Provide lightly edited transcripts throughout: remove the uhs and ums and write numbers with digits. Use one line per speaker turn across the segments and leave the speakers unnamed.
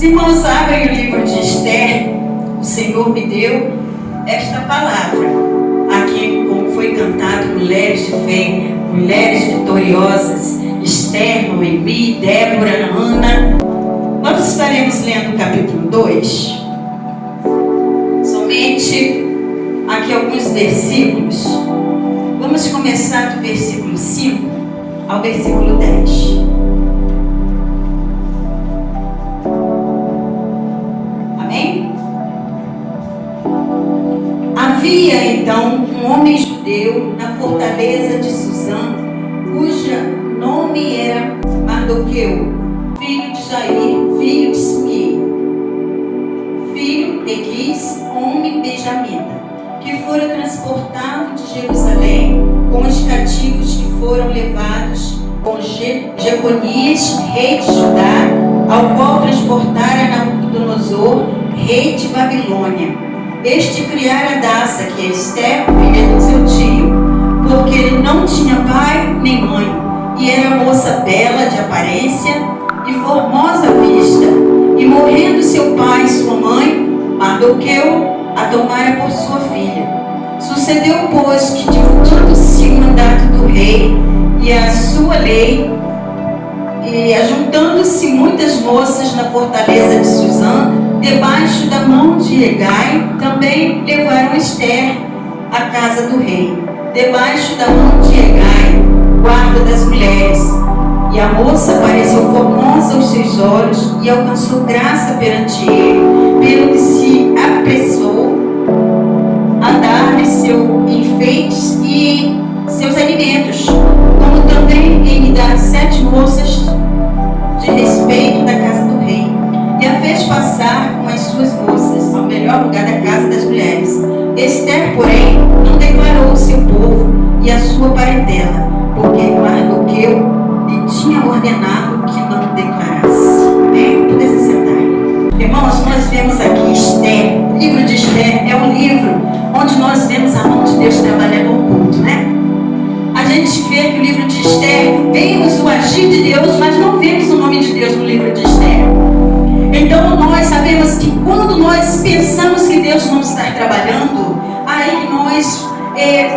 Os irmãos abrem o livro de Esther. O Senhor me deu esta palavra. Aqui, como foi cantado, mulheres de fé, mulheres vitoriosas, Esther, Noemi, Débora, Ana. Nós estaremos lendo o capítulo 2. Somente aqui alguns versículos. Vamos começar do versículo 5 ao versículo 10. Amém? Havia então um homem judeu na fortaleza de Suzã, cuja nome era Mardoqueu, filho de Jair, filho de Suki, filho de Quis, homem benjamita, que fora transportado de Jerusalém com os cativos que foram levados com Jeconias, rei de Judá, ao qual transportara Nabucodonosor, rei de Babilônia. Este criara Daça, que é Esther, filha do seu tio, porque ele não tinha pai nem mãe, e era moça bela de aparência e formosa à vista. E morrendo seu pai e sua mãe, Mardoqueu a tomara por sua filha. Sucedeu, pois, que difundindo-se o mandato do rei e a sua lei, e ajuntando-se muitas moças na fortaleza de Suzã, debaixo da mão de Hegai, também levaram Esther à casa do rei, debaixo da mão de Hegai, guarda das mulheres. E a moça pareceu formosa aos seus olhos e alcançou graça perante ele, pelo que se apressou a dar-lhe seus enfeites e seus alimentos, como também em lhe dar 7 moças de respeito da casa do rei, e a fez passar com as suas moças ao melhor lugar da casa das mulheres. Esther, porém, não declarou o seu povo e a sua parentela, porque Mardoqueu lhe tinha ordenado que não declarasse. Amém? Poder se sentar. Irmãos, nós vemos aqui Esther. O livro de Esther é um livro onde nós vemos a mão de Deus trabalhando oculto, né? A gente vê que o livro de Esther, vemos o agir de Deus, mas não vemos o nome de Deus no livro de Esther. Então nós sabemos que quando nós pensamos que Deus não está trabalhando, aí nós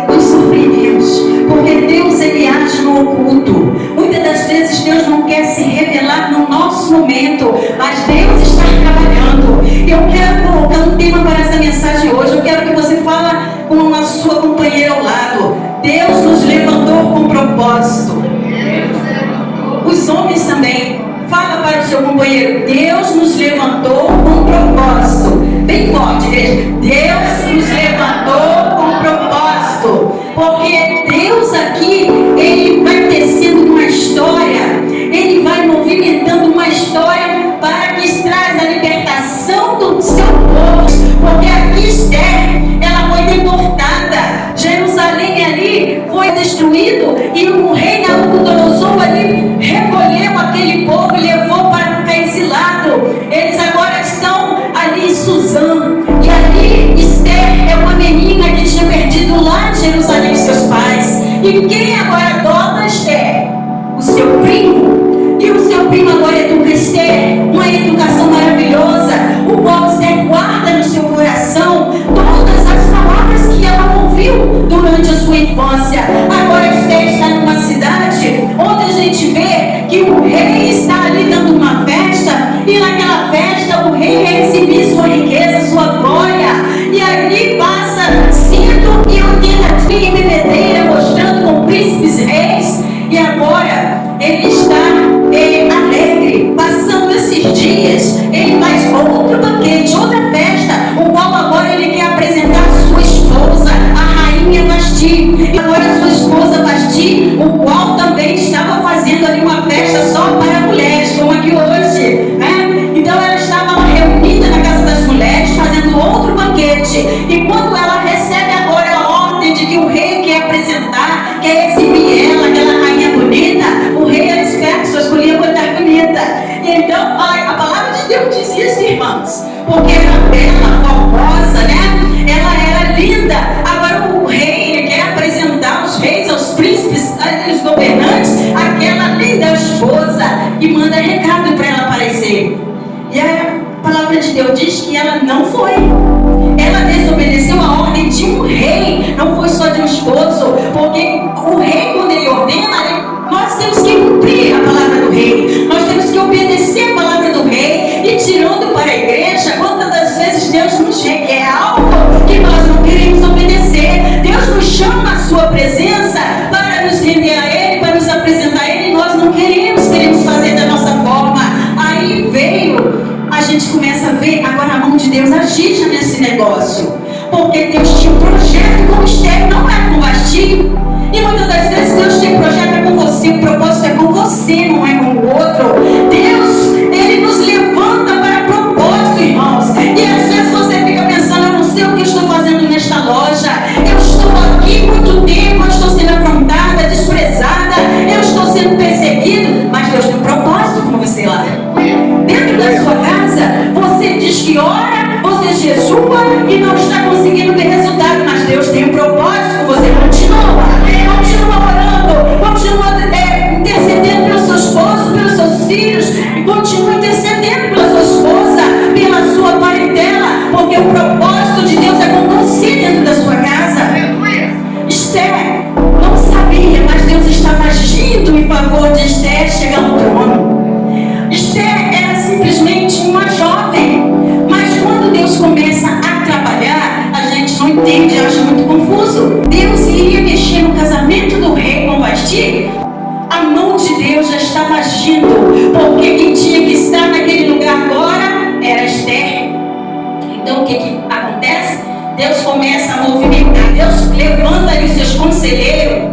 nos surpreendemos, porque Deus ele age no oculto. Muitas das vezes Deus não quer se revelar no nosso momento, mas Deus está trabalhando. Eu quero colocar um tema para essa mensagem hoje. Eu quero que você fale com a sua companheira ao lado. Deus nos levantou com propósito. Os homens também. Fala para o seu companheiro: Deus nos levantou com propósito. Bem forte, igreja. Deus nos levantou com propósito. Porque Deus aqui, ele vai tecendo uma história. Ele vai movimentando uma história para que traz a libertação do seu povo. Porque aqui Esther, ela foi deportada. Jerusalém ali foi destruído. E o rei Nabucodonosor ali recolheu aquele povo e levou para ficar exilado. Eles agora estão ali em Suzã. E ali Esther é uma menina que tinha perdido lá em Jerusalém os seus pais. E quem agora adota Esther? O seu primo. E o seu primo agora educa Esther, uma educação maravilhosa, o qual Esther guarda no seu coração todas as palavras que ela ouviu durante a sua infância. Agora Esther está numa cidade onde a gente vê que o rei está ali dando uma festa, e naquela festa o rei quer exibir sua riqueza, sua glória, e ali passa 180 dias em bebedeira, mostrando com príncipes e reis, e agora ele está alegre, passando esses dias. Ele faz outro banquete, outra festa, o qual agora ele quer apresentar sua esposa, a rainha Vasti. E agora sua esposa Vasti, o qual também estava fazendo ali uma festa só para mulheres, como aqui hoje, né? Então ela estava reunida na casa das mulheres, fazendo outro banquete. E quando ela recebe agora a ordem de que o rei quer apresentar, quer exibir ela, aquela rainha bonita, o rei era esperto, só escolhia mulher bonita. E então a palavra de Deus diz isso, irmãos, porque era bela, formosa, né? Ela era linda. Agora o rei, ele quer apresentar aos reis, aos príncipes, aos governantes, aquela linda esposa, e manda recado para ela aparecer. E Deus diz que ela não foi. Ela desobedeceu a ordem de um rei, não foi só de um esposo, porque o rei, quando ele ordena, nós temos que cumprir a palavra do rei, nós temos que obedecer a palavra do rei. E tirando para a igreja, quantas das vezes Deus nos requer algo que nós não queremos obedecer? Deus nos chama à sua presença para nos render a Ele, para nos apresentar a Ele, e nós não queremos fazer da nossa forma. Aí a gente começa a ver agora a mão de Deus agir já nesse negócio, porque Deus tinha um projeto com Esther, não é com Vasti. E muitas das vezes Deus tem projeto com você, o propósito é com você, não é com o outro. Deus, Ele nos levanta para propósito, irmãos. E às vezes você fica pensando, eu não sei o que eu estou fazendo nesta loja, eu estou aqui muito tempo, eu estou sendo afrontada, desprezada, eu estou sendo perseguido, mas Deus tem um propósito com você lá. Dentro da sua casa, você diz que ora, você jejua e não está conseguindo ver resultado, mas Deus tem um propósito com você. Continua orando, continua intercedendo pelo seu esposo, pelos seus filhos, e continua intercedendo pela sua esposa, pela sua parentela, porque o propósito de Deus é com você dentro da sua casa. Esther não sabia, mas Deus estava agindo em favor de Esther chegar ao trono. Esther era simplesmente uma jovem, mas quando Deus começa a trabalhar, a gente não entende, acha muito confuso. Deus iria mexer no casamento do rei com Vasti? A mão de Deus já estava agindo, porque quem tinha que estar naquele lugar agora era Esther. Então o que acontece? Deus começa a movimentar, Deus levanta ali os seus conselheiros,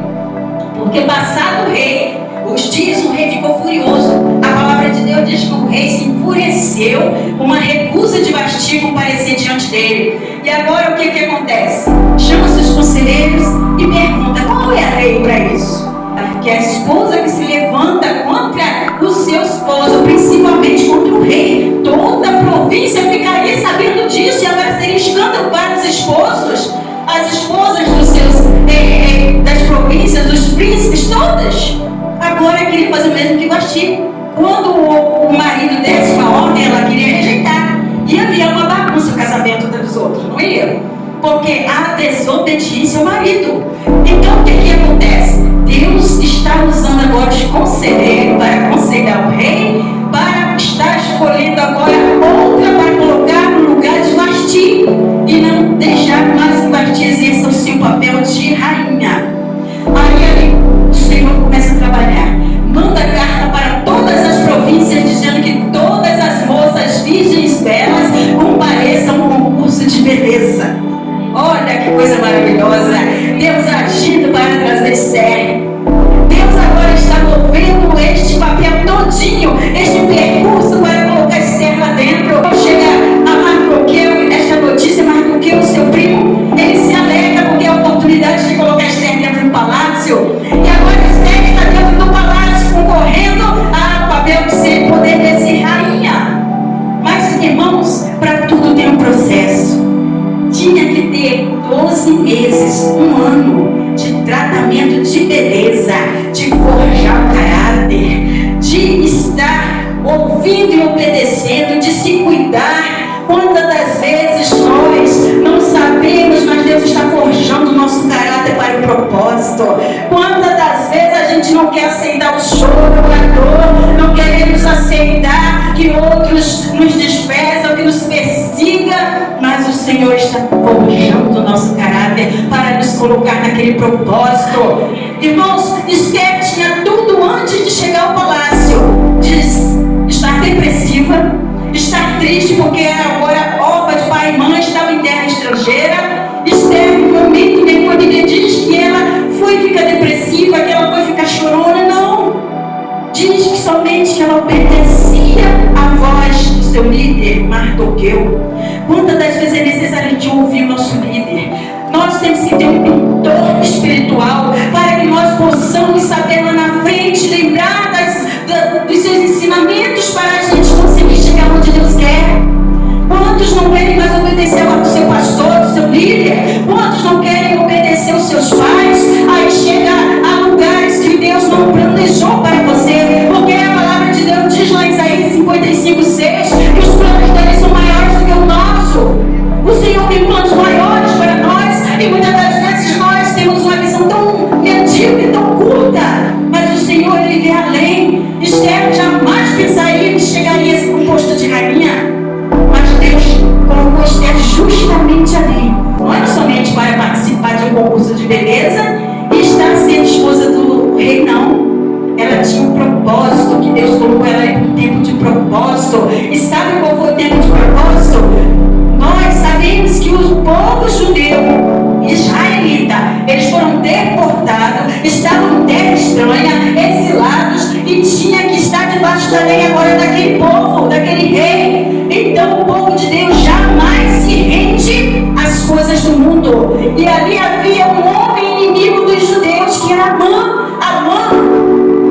porque passado o rei, os dias, o rei ficou furioso. A palavra de Deus diz que o rei se enfureceu com uma recusa de Vasti comparecer diante dele. E agora o que acontece? Chama seus conselheiros e pergunta, qual é a lei para isso? Que a esposa que se levanta contra o seu esposo, principalmente contra o rei, toda a província ficaria sabendo disso, e agora seria escândalo para os esposos, as esposas dos seus, das províncias, dos príncipes, todas. Agora queria fazer o mesmo que Vasti. Quando o marido desse uma ordem, ela queria rejeitar. Ia virar uma bagunça o casamento dos outros, não ia? Porque a desobediência ao marido. Então o que acontece? Deus está usando agora os conselheiros para aconselhar o rei, para estar escolhendo agora outra para colocar no lugar de Vasti, e não deixar mais que Vasti exerça o seu papel de rainha. Aí o Senhor começa a trabalhar, manda carta para todas as províncias dizendo que todas as moças virgens belas compareçam a um concurso de beleza. Olha que coisa maravilhosa, Deus agindo para trazer Esther. Deus agora está movendo este papel todinho, este percurso para colocar Esther lá dentro. Chega a Mardoqueu, esta notícia, Mardoqueu, seu primo, ele se alegra porque é a oportunidade de colocar Esther dentro do palácio. E agora Esther está dentro do palácio, concorrendo ao papel de ser poder de ser rainha. Mas, irmãos, para tudo tem um processo. Tinha que ter 12 meses, um ano de tratamento de beleza, de forjar o caráter, de estar ouvindo e obedecendo, de se cuidar. Quantas das vezes nós não sabemos, mas Deus está forjando o nosso caráter para o propósito. Quantas das vezes a gente não quer aceitar o choro, a dor, não queremos aceitar que outros nos desprezam, que nos persigam, mas o Senhor está forjando o nosso caráter para nos colocar naquele propósito. Irmãos, Esther tinha tudo antes de chegar ao palácio, de estar depressiva, estar triste porque era agora órfã de pai e mãe, estava em terra estrangeira. Esther, no momento nenhum, a Bíblia diz que ela foi ficar depressiva, que ela foi ficar chorona, não. Diz que somente que ela obedecia à voz do seu líder, Mardoqueu. Quantas das vezes é necessário a gente ouvir o nosso líder? Nós temos que ter um tutor espiritual para que nós possamos saber lá na frente, lembrar dos seus ensinamentos para a gente conseguir chegar onde Deus quer. Quantos não querem mais obedecer ao seu pastor, ao seu líder? Quantos não querem obedecer aos seus pais? Aí chega a lugares que Deus não planejou para você, porque a palavra de Deus diz lá em Isaías 55:6 que os planos dele são maiores chegaria a um posto de rainha, mas Deus colocou Esther justamente ali. Não era somente para participar de um concurso de beleza e estar sendo esposa do rei, não. Ela tinha um propósito, que Deus colocou ela em um tempo de propósito. E sabe qual foi o tempo de propósito? Nós sabemos que o povo judeu, israelita, eles foram deportados, estavam em terra estranha, exilados, e tinha que estar debaixo da lei agora daquele povo, daquele rei. Então o povo de Deus jamais se rende às coisas do mundo. E ali havia um homem inimigo dos judeus, que era Amã.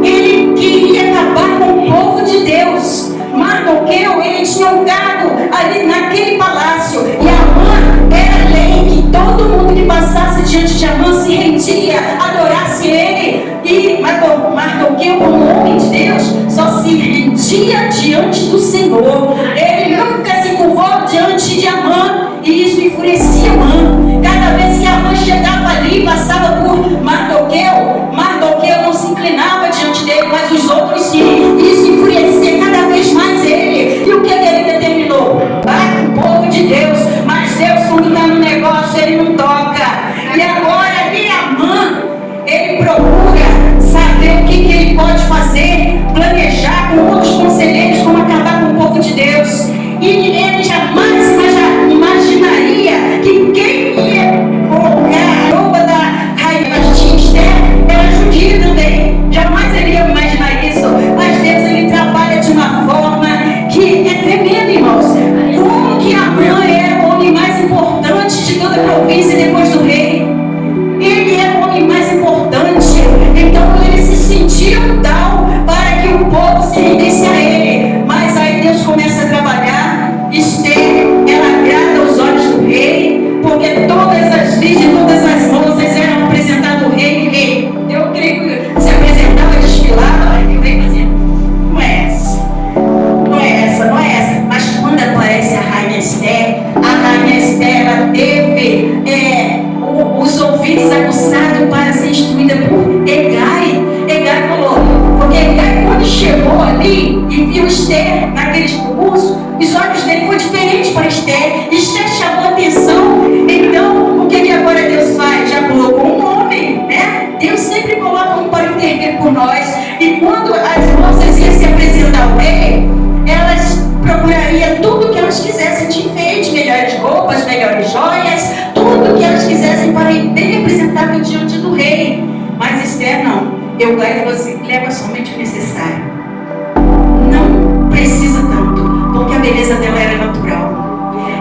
Ele queria acabar com o povo de Deus. Mardoqueu, ele tinha um cargo ali naquele palácio, e Amã era lei que todo mundo que passasse diante de Amã se rendia, adorasse ele. E Mardoqueu, como homem de Deus, só se rendia diante do Senhor. Ele nunca se curvou diante de Amã, e isso enfurecia Amã. Cada vez que Amã chegava ali, passava por Mardoqueu não se inclinava diante dele, mas os outros sim. Isso enfurecia cada vez mais ele. E o que ele determinou? Vai com o povo de Deus, mas Deus, quando está no negócio, ele não toca. E agora ali Amã, ele procura saber o que ele pode fazer, planejar com outros conselheiros como acabar com o povo de Deus. E ele jamais imaginaria que quem ia colocar a roupa da rainha Esther era judia também. Jamais ele ia imaginar isso. Mas Deus, ele trabalha de uma forma que é tremenda, irmãos. Como que Amã era o homem mais importante de toda a província depois do rei? Ele era o homem mais importante. Então ele se sentia tal para que o povo se rendesse a ele. Mas aí Deus começa a trabalhar. Esther, ela agrada aos olhos do rei, porque todas as virgens, todas as moças eram apresentadas ao rei. Rei, eu creio que se apresentava, desfilava, e o rei fazia: não é essa, não é essa, não é essa. Mas quando aparece a rainha Esther ela teve os ouvidos aguçados para ser instruída por Hegai. Hegai falou, porque Hegai, quando chegou ali e viu Esther naquele discurso, os olhos dele foram diferentes para Esther. Esther chamou a atenção. Então, o que agora Deus faz? Já colocou um homem, né? Deus sempre coloca um para intervir por nós. E quando as moças iam se apresentar ao rei, elas procurariam tudo que elas quisessem de enfeite, melhores roupas, melhores joias, tudo que elas quisessem para ir bem apresentável diante do rei. Mas Esther não. Hegai falou assim: leva somente o necessário. Não precisa tanto, porque a beleza dela era natural.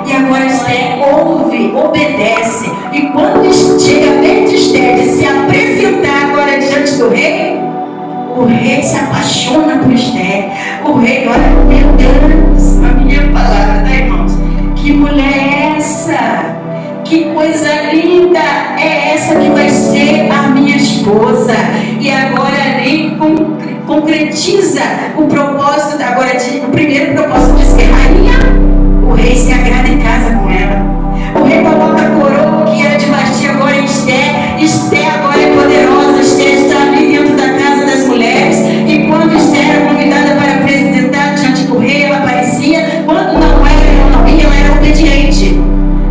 E agora Esther ouve, obedece. E quando chega a vez de Esther de se apresentar agora diante do rei, o rei se apaixona por Esther. O rei olha: meu Deus, a minha palavra, tá, irmãos? Que mulher é essa? Que coisa linda é essa que vai ser a minha esposa? E agora ali concretiza o propósito, agora o primeiro propósito de ser rainha. O rei se agrada em casa com ela. O rei coloca a coroa que era de Vasti agora em Esther. Esther agora é poderosa. Esther está ali dentro da casa das mulheres. E quando Esther era convidada para apresentar diante do rei, ela aparecia. Quando não era, ela não ia, ela era obediente.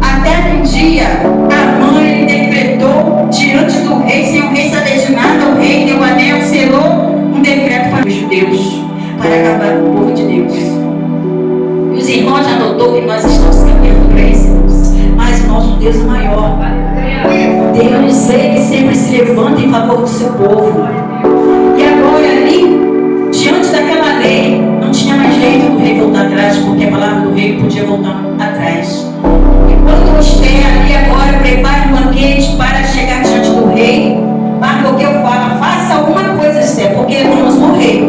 Até que um dia a mãe decretou diante do rei, sem o rei saber de nada, o rei deu o anel, selou um decreto para os judeus, para acabar com o povo de Deus. E os irmãos já notou que nós estamos caminhando para esse Deus, mas o nosso Deus é maior. Deus, ele sempre se levanta em favor do seu povo. E agora ali, diante daquela lei, não tinha mais jeito do rei voltar atrás, porque a palavra do rei podia voltar atrás. Quando Esther ali agora prepara um banquete para chegar diante do rei, Mardoqueu fala: faça alguma coisa, Esther, porque vamos morrer.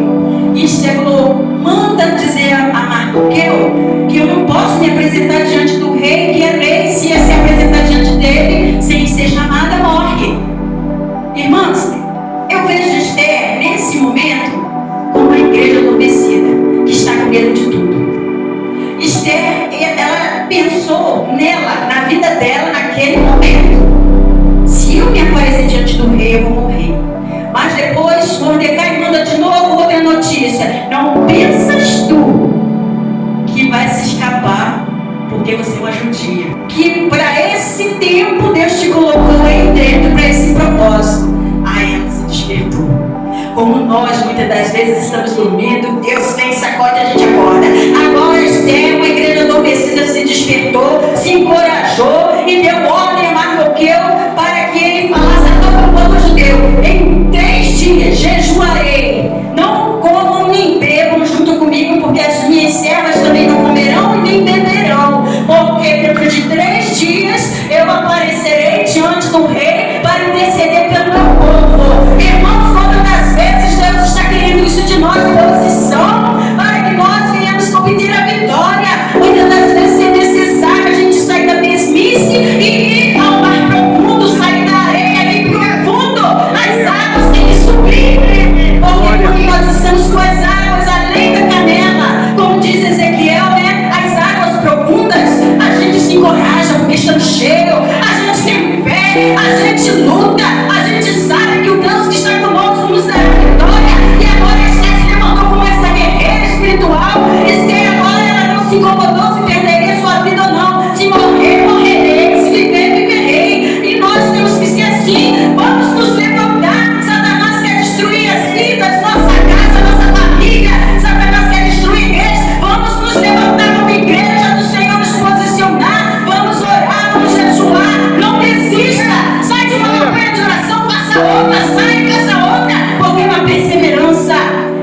E Esther falou: manda dizer a Mardoqueu que eu não posso me apresentar diante do rei, que é rei, se apresentar diante dele sem ser chamada, morre. Irmãos, eu vejo Esther nesse momento como uma igreja adormecida, que está com medo de tudo. Esther, ela muitas das vezes estamos dormindo, Deus vem, sacode e a gente acorda. Agora Esther, uma igreja adormecida, se despertou, se encorajou e deu ordem a Mardoqueu para que ele falasse a todo o povo judeu: em 3 dias jejuarei, não comam nem bebam junto comigo, porque as minhas servas também não comerão e nem beberão, porque dentro de 3 dias eu aparecerei diante do rei para interceder pelo meu povo. Irmãos, quantas das vezes Deus está querendo isso de nós, posição, para que nós venhamos obter a vitória. Muitas das vezes é necessário a gente sair da mesmice e ir ao mar profundo, sair da areia ali profundo. As águas têm que subir, porque nós estamos com as águas além da canela, como diz Ezequiel, né? As águas profundas, a gente se encoraja porque estamos cheios, a gente tem fé, a gente luta, a gente sabe que o Deus que está conosco nos dará vitória. E agora Esther se levantou como essa guerreira espiritual. Esther agora ela não se incomodou se perderia sua vida ou não. Se morrer, morrerei, se viver, viverei. E nós temos que ser assim. Vamos nos levantar. Satanás quer destruir as vidas, nossa casa, nossa família. Satanás quer destruir a igreja. Vamos nos levantar como igreja do Senhor, nos posicionar. Vamos orar, vamos jejuar. Não desista. Sai de uma campanha de oração, faça outra, sai e faça outra. Porque na perseverança,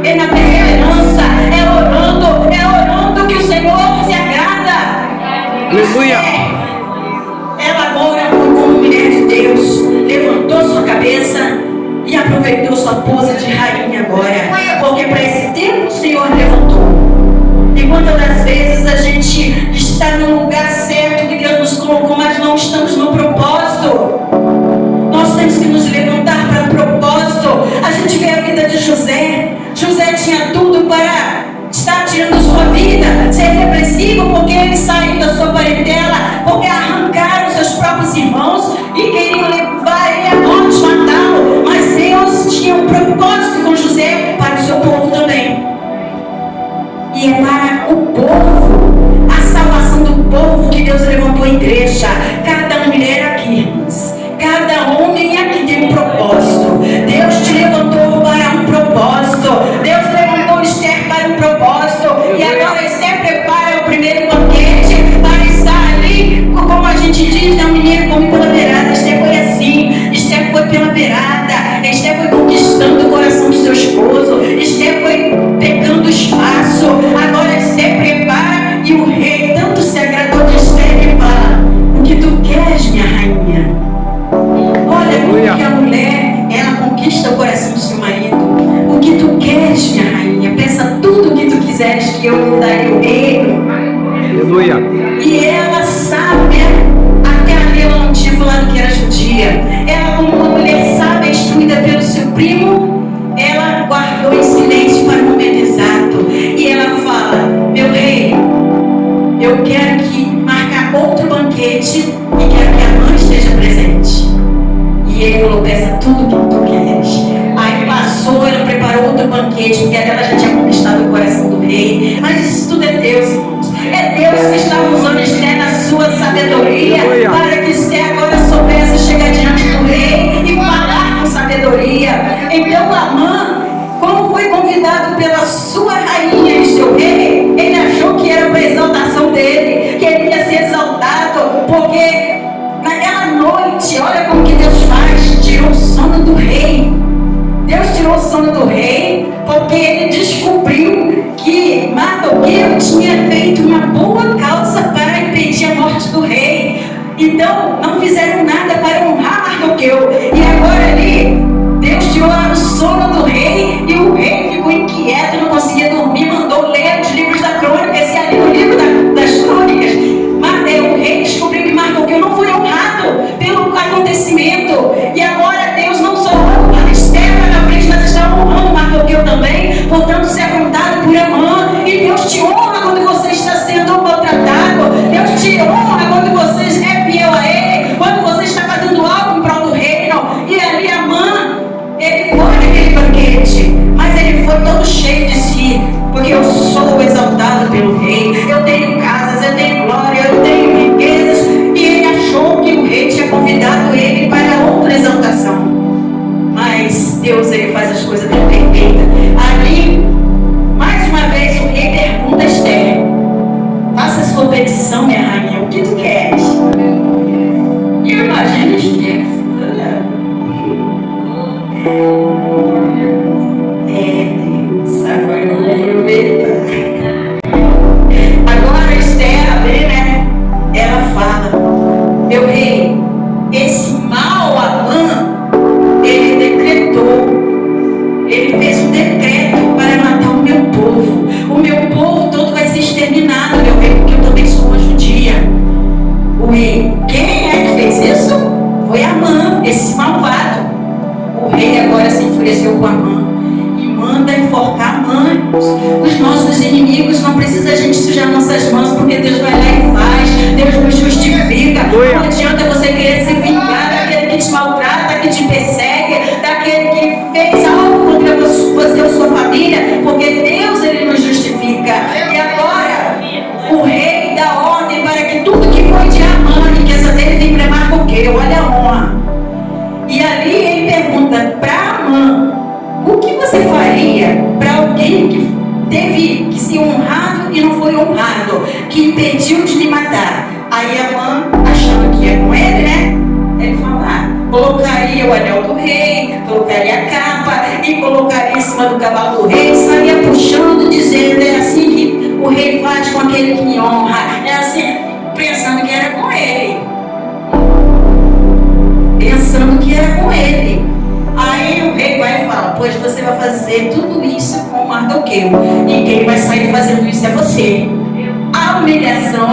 é orando que o Senhor se agrada.
Aleluia.
Ela agora foi como mulher de Deus, levantou sua cabeça e aproveitou sua pose de rainha agora. Porque para esse tempo o Senhor levantou. E quantas das vezes a gente está no lugar certo que Deus nos colocou, mas não estamos no propósito. Nós temos que nos levantar para o propósito. A gente vê a vida de José. José tinha tudo para estar tirando sua vida, ser repressivo, porque ele saiu da sua parentela, porque arrancaram seus próprios irmãos e queriam levar ele à morte, matá-lo. Mas Deus tinha um propósito com José para o seu povo também. E é para o povo, a salvação do povo, que Deus levantou a igreja. Cada mulher aqui, cada homem aqui tem um propósito. Deus te levantou para um propósito. Deus levantou Esther para um propósito. E agora Esther prepara o primeiro banquete para estar ali, como a gente diz, né? O menino come pela beirada. Esther foi assim. Esther foi pela beirada. Esther foi conquistando o coração do seu esposo. Esther foi pegando espaço. Agora Esther prepara e o rei tanto se agradou de Esther que fala: o que tu queres, minha rainha? Olha como que a mulher, ela conquista o coração do seu marido. O que tu queres, minha rainha? Peça tudo o que tu quiseres que eu darei o reino.
Aleluia.
E ela sabe, até ali ela não tinha falado que era judia. Ela, como uma mulher sábia, instruída pelo seu primo, ela guardou em silêncio para o momento exato. E ela fala: meu rei, eu quero que marcar outro banquete e quero que a mãe esteja presente. E ele falou: peça tudo o que tu queres. Aí passou, ela preparou outro banquete, porque ela já tinha conquistado o coração do rei. Mas isso tudo é Deus, irmãos. É Deus que estava usando Esther na sua sabedoria, para que Esther agora soubesse chegar diante do rei e falar com sabedoria. Então Amã, como foi convidado pela sua rainha e seu rei, ele achou que era para exaltação dele, que ele ia ser exaltado, porque naquela noite, olha como que Deus faz, tirou o sono do rei. Deus tirou o sono do rei, porque ele descobriu que Mardoqueu tinha feito uma boa causa para impedir a morte do rei. Então, não fizeram nada para honrar Mardoqueu. E agora ali, Deus tirou o sono do rei, e o rei ficou inquieto, não conseguia dormir, mandou ler os livros da crônica. Se ali no livro das crônicas, o rei descobriu que Mardoqueu não foi honrado pelo acontecimento. E agora Deus não só honra Esther na frente, mas está honrando Mardoqueu também, portanto ser afrontado por Amã. E Deus te honra quando você está sendo maltratado. Deus te honra quando você é fiel a Ele, quando você está fazendo algo em prol do reino. E ali Amã, ele foi naquele banquete, mas ele foi todo cheio de si. tua petição, minha rainha, o que tu queres? E eu imagino Esther. Deus, agora eu vou aproveitar. Agora Esther, né? Ela fala: meu rei, esse mal Amã, ele decretou, ele fez um decreto para matar o meu povo. O meu povo todo vai ser exterminado, meu rei, porque eu também sou uma judia. O rei, quem é que fez isso? Foi Amã, esse malvado. O rei agora se enfureceu com Amã e manda enforcar Amã. Os nossos inimigos, não precisa a gente sujar nossas mãos, porque Deus vai lá e faz. Deus nos justifica. Não adianta você querer se vingar daquele que te maltrata, que te persegue, daquele que fez algo contra você ou sua família, porque Deus, ele nos justifica. E agora o rei dá ordem para que tudo que foi de Amã, a riqueza dele, vem para Mardoqueu. Olha a honra. E ali ele pergunta para Amã: o que você faria para alguém que teve que ser honrado e não foi honrado, que impediu de me matar? Aí Amã, achando que ia com ele, né? Ele fala: colocaria o anel do rei, colocaria a capa e colocaria em cima do cavalo do rei, saia puxando, dizendo: é assim que o rei faz com aquele que me honra. É assim, pensando que era com ele. Pensando que era com ele. Aí o rei vai e fala: pois você vai fazer tudo isso com Mardoqueu, e quem vai sair fazendo isso é você. A humilhação,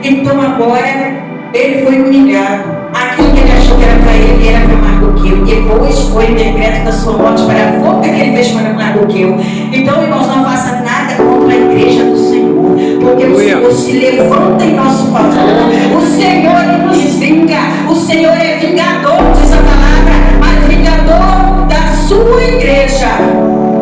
então agora ele foi humilhado. Aquilo que ele achou que era para ele era para Mardoqueu. Depois foi o decreto da sua morte para a forca que ele fez para Mardoqueu. Então, irmãos, não faça nada contra a igreja do Senhor, porque o Senhor se levanta em nosso favor. O Senhor nos vinga. O Senhor é vingador, diz a palavra, mas vingador da sua igreja,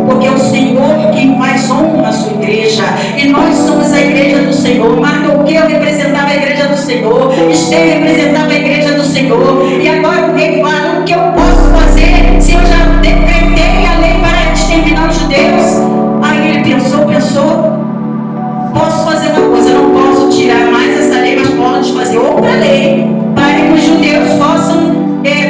porque é o Senhor quem faz honra à sua igreja, e nós somos a igreja do Senhor. Mardoqueu representava a igreja do Senhor, Esther representava a igreja do Senhor. E agora o rei fala: o que eu posso fazer se eu já decretei a lei para exterminar os judeus? Aí ele pensou, posso fazer uma coisa, não posso tirar mais essa lei, mas posso fazer outra lei para que os judeus possam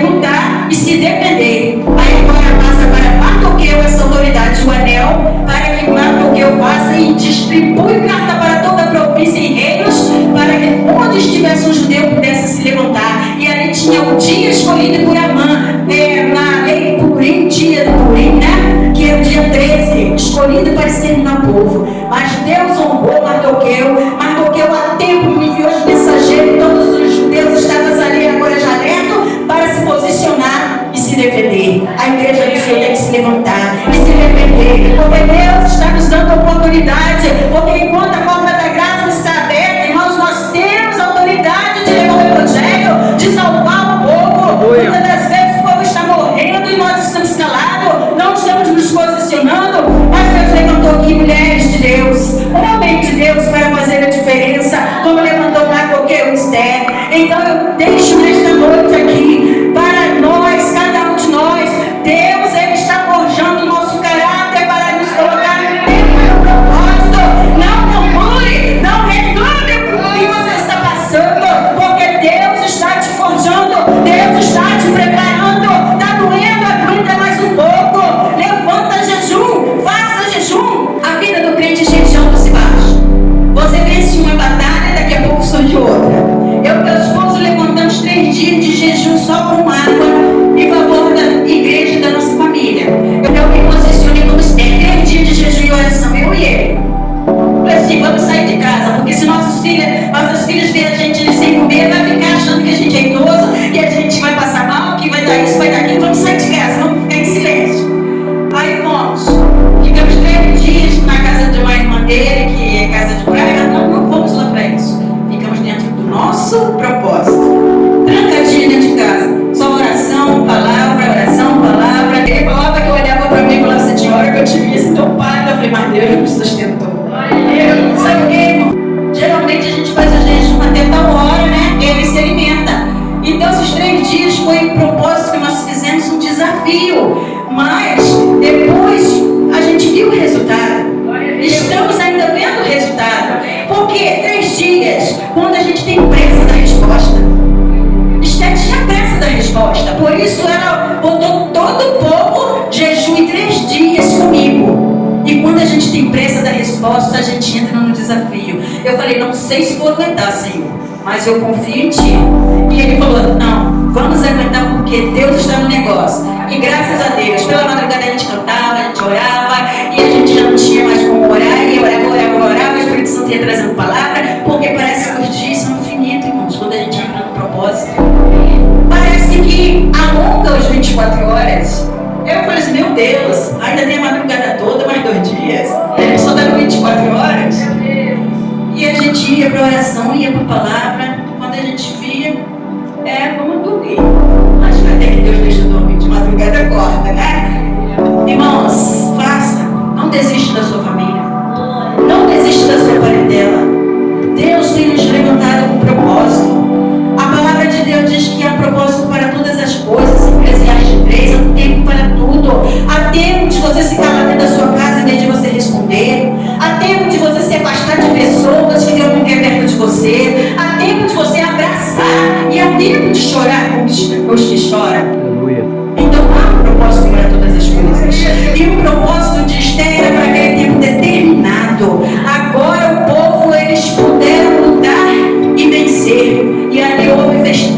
lutar e se defender. Aí agora passa para Mardoqueu essa autoridade, o anel, para que Mardoqueu faça e distribui carta para toda a província e reinos, para que onde estivesse um judeu pudesse se levantar. E ali tinha o dia escolhido por Amã, na lei Purim, dia do Purim, né? Que é o dia 13, escolhido para exterminar o povo. Mas Deus honrou Mardoqueu. Mardoqueu a tempo enviou os mensageiros, todos os judeus estavam ali agora já alertos para se posicionar e se defender. A igreja do Senhor tem que se levantar e se defender, porque Deus está nos dando oportunidade, porque enquanto a porta da graça está aberta, irmãos, nós temos autoridade de levar o evangelho, de salvar o povo. Muitas das vezes o povo está morrendo e nós estamos calados, não estamos nos posicionando, mas Deus levantou aqui mulheres de Deus, homens de Deus, para fazer a diferença, como levantou Mardoqueu e Esther. Então eu deixo nesta noite aqui para nós, cada um de nós, Deus, ele está forjando o nosso caráter para nos colocar no tempo do propósito. Não murmure, não reclame por que você está passando, porque Deus está te forjando, Deus está te preparando. Está doendo, aguenta mais um pouco, levanta jejum, faça jejum. A vida do crente é cheia de altos e baixos. Você vence uma batalha, daqui a pouco surge outra. Eu e meu esposo levantamos 3 dias de jejum só com água em favor da igreja e da nossa família. Eu me posicionei como se tem 3 dias de jejum e oração, eu e ele. Falei assim: vamos sair de casa, porque se nossas filhas verem a gente sem comer, vai ficar achando que a gente é idoso, que a gente vai passar mal, que vai dar isso, vai dar aquilo. Vamos sair de casa, vamos ficar em silêncio. Aí fomos, ficamos 3 dias na casa de uma irmã dele, que é casa de praia. Não fomos lá para isso, ficamos dentro do nosso propósito, trancadinho dentro de casa, só oração, palavra. Ele falava que eu olhava para mim e falava assim: tinha hora que eu te vi assim, teu pai. Eu falei: mas Deus me sustentou. Sabe o que, irmão? Geralmente a gente faz o jejum até tal hora, né? Ele se alimenta. Então esses 3 dias foi um propósito que nós fizemos, um desafio, mas depois a gente viu o resultado. Estamos ainda vendo o resultado, porque 3 dias, quando a gente tem pressa da resposta. Esther tinha pressa da resposta, por isso ela botou todo o povo jejum em 3 dias comigo. E quando a gente tem pressa da resposta, a gente entra no desafio. Eu falei, não sei se vou aguentar, Senhor, mas eu confio em Ti. E ele falou, não, vamos aguentar porque Deus está no negócio. E graças a Deus, pela madrugada a gente cantava, a gente orava, e a gente já não tinha mais como orar, e orava, o Espírito Santo ia trazendo palavra, porque parece que os dias são infinitos, irmãos, quando a gente entra no propósito. Parece que alonga os 24 horas. Eu falei assim, meu Deus, ainda tem a madrugada toda, mais 2 dias, a gente só dá 24 horas. E a gente ia para oração, ia para a palavra, quando a gente via, vamos dormir. Mas até que Deus deixa dormir de madrugada, acorda, né? Irmãos, faça, não desista da sua família, não desista da sua parentela. Deus tem nos levantado com propósito. A palavra de Deus diz que há propósito para todas as coisas. Eclesiastes 3, há um tempo para tudo. Há tempo de você se calar dentro da sua casa em vez de você responder. Há tempo de você se afastar de pessoas que Deus não quer perto de você. Há tempo de você abraçar. E há tempo de chorar com os que choram.
Aleluia.
Então há um propósito para todas as coisas. E o propósito de Esther era para aquele tempo determinado. Agora o povo, eles puderam lutar e vencer. E ali houve festa,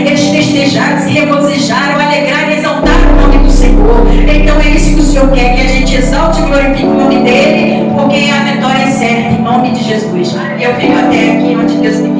eles festejaram, se regozijaram, alegraram e exaltaram o nome do Senhor. Então é isso que o Senhor quer, que a gente exalte e glorifique o nome dele, porque a vitória é certa, em nome de Jesus. E eu fico até aqui onde Deus me